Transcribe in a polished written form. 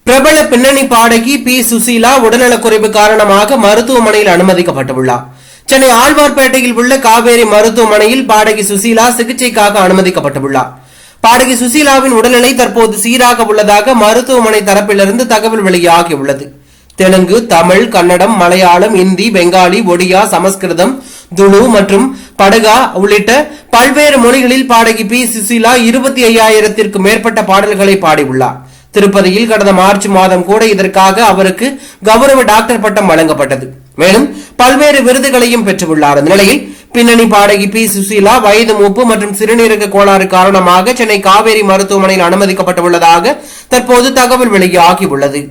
பிரபல பின்னணி பாடகி பி சுசீலா உடல்நலக்குறைவு காரணமாக மருத்துவமனையில் அனுமதிக்கப்பட்டுள்ளார். சென்னை ஆழ்வார்பேட்டையில் உள்ள காவேரி மருத்துவமனையில் பாடகி சுசீலா சிகிச்சைக்காக அனுமதிக்கப்பட்டுள்ளார். பாடகி சுசீலாவின் உடல்நிலை தற்போது சீராக உள்ளதாக மருத்துவமனை தரப்பிலிருந்து தகவல் வெளியாகியுள்ளது. தெலுங்கு, தமிழ், கன்னடம், மலையாளம், இந்தி, பெங்காலி, ஒடியா, சமஸ்கிருதம், துளு மற்றும் படகா உள்ளிட்ட பல்வேறு மொழிகளில் பாடகி பி சுசீலா 25,000த்திற்கும் மேற்பட்ட பாடல்களை பாடியுள்ளார். திருப்பதியில் கடந்த மார்ச் மாதம் கூட இதற்காக அவருக்கு கௌரவ டாக்டர் பட்டம் வழங்கப்பட்டது. மேலும் பல்வேறு விருதுகளையும் பெற்றுள்ளார். இந்த நிலையில் பின்னணி பாடகி பி சுசீலா வயது மூப்பு மற்றும் சிறுநீரக கோளாறு காரணமாக சென்னை காவேரி மருத்துவமனையில் அனுமதிக்கப்பட்டுள்ளதாக தற்போது தகவல் வெளியாகியுள்ளது.